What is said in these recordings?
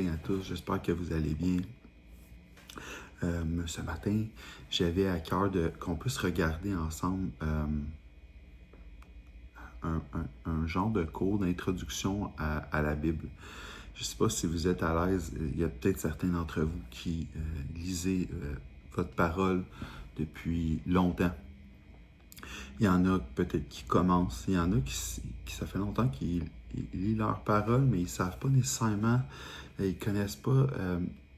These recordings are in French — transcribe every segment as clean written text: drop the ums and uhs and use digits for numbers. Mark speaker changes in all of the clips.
Speaker 1: matin à tous, j'espère que vous allez bien. Ce matin, j'avais à cœur qu'on puisse regarder ensemble un genre de cours d'introduction à la Bible. Je ne sais pas si vous êtes à l'aise, il y a peut-être certains d'entre vous qui lisez votre parole depuis longtemps. Il y en a peut-être qui commencent, il y en a qui ça fait longtemps qu'ils lisent leur parole, mais ils ne savent pas nécessairement, ils ne connaissent pas,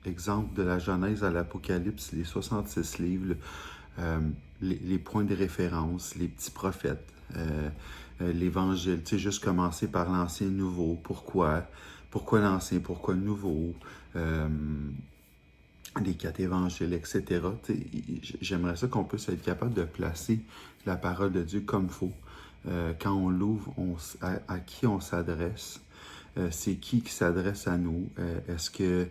Speaker 1: exemple de la Genèse à l'Apocalypse, les 66 livres, les points de référence, les petits prophètes, l'Évangile, tu sais, juste commencer par l'Ancien Nouveau, pourquoi l'Ancien, pourquoi le Nouveau, les 4 évangiles, etc. J'aimerais ça qu'on puisse être capable de placer la parole de Dieu comme il faut. Quand on l'ouvre, à qui on s'adresse, c'est qui s'adresse à nous, est-ce que,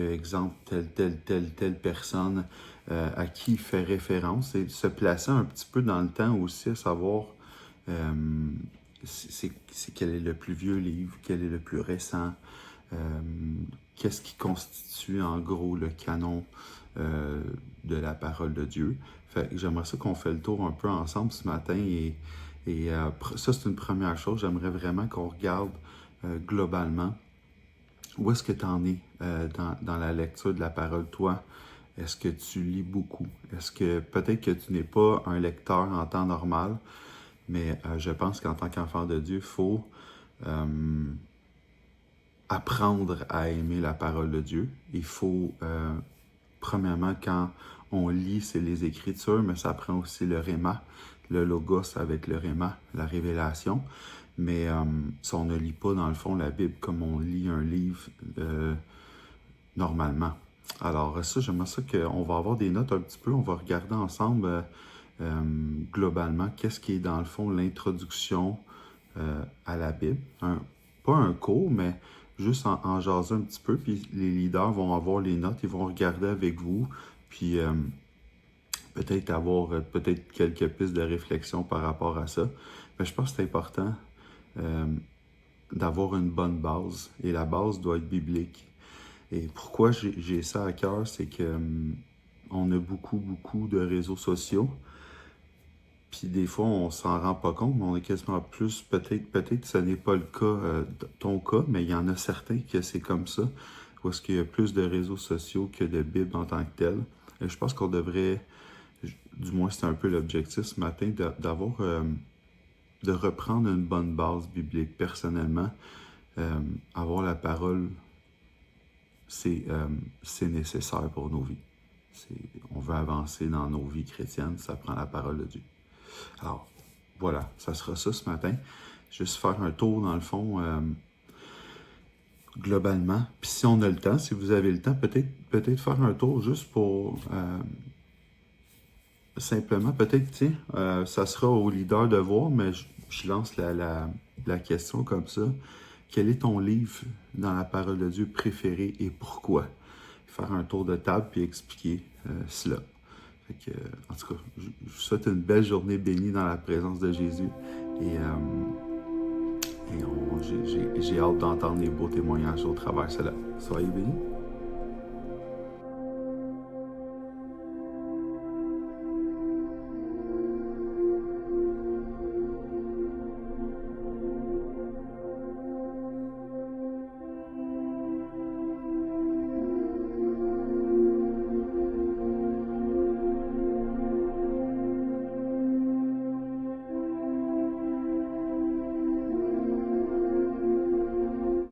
Speaker 1: exemple, telle personne à qui il fait référence, et se placer un petit peu dans le temps aussi, à savoir c'est quel est le plus vieux livre, quel est le plus récent, qu'est-ce qui constitue en gros le canon de la parole de Dieu. Fait que j'aimerais ça qu'on fait le tour un peu ensemble ce matin et ça c'est une première chose. J'aimerais vraiment qu'on regarde globalement où est-ce que tu en es dans la lecture de la parole. Toi, est-ce que tu lis beaucoup? Est-ce que peut-être que tu n'es pas un lecteur en temps normal, mais je pense qu'en tant qu'enfant de Dieu, il faut apprendre à aimer la parole de Dieu. Il faut, premièrement, quand on lit, c'est les Écritures, mais ça prend aussi le Réma, le Logos avec le Réma, la révélation. Mais si on ne lit pas, dans le fond, la Bible comme on lit un livre normalement. Alors ça, j'aimerais ça qu'on va avoir des notes un petit peu, on va regarder ensemble globalement qu'est-ce qui est dans le fond l'introduction à la Bible. Pas un cours, mais juste en jaser un petit peu, puis les leaders vont avoir les notes, ils vont regarder avec vous, puis peut-être avoir peut-être quelques pistes de réflexion par rapport à ça. Mais je pense que c'est important d'avoir une bonne base, et la base doit être biblique. Et pourquoi j'ai ça à cœur, c'est que on a beaucoup de réseaux sociaux, puis des fois on s'en rend pas compte, mais on est quasiment plus, peut-être ce n'est pas le cas, ton cas, mais il y en a certains que c'est comme ça, où est-ce qu'il y a plus de réseaux sociaux que de Bible en tant que telle. Et je pense qu'on devrait, du moins c'est un peu l'objectif ce matin, d'avoir, de reprendre une bonne base biblique. Personnellement, avoir la parole, c'est nécessaire pour nos vies. On veut avancer dans nos vies chrétiennes, ça prend la parole de Dieu. Alors, voilà, ça sera ça ce matin. Juste faire un tour, dans le fond, globalement. Puis si on a le temps, si vous avez le temps, peut-être faire un tour juste pour simplement, peut-être, tiens, ça sera au leader de voir, mais je lance la question comme ça. Quel est ton livre dans la parole de Dieu préféré et pourquoi? Faire un tour de table puis expliquer cela. Fait que, en tout cas, je vous souhaite une belle journée bénie dans la présence de Jésus. Et j'ai hâte d'entendre les beaux témoignages au travers de cela. Soyez bénis.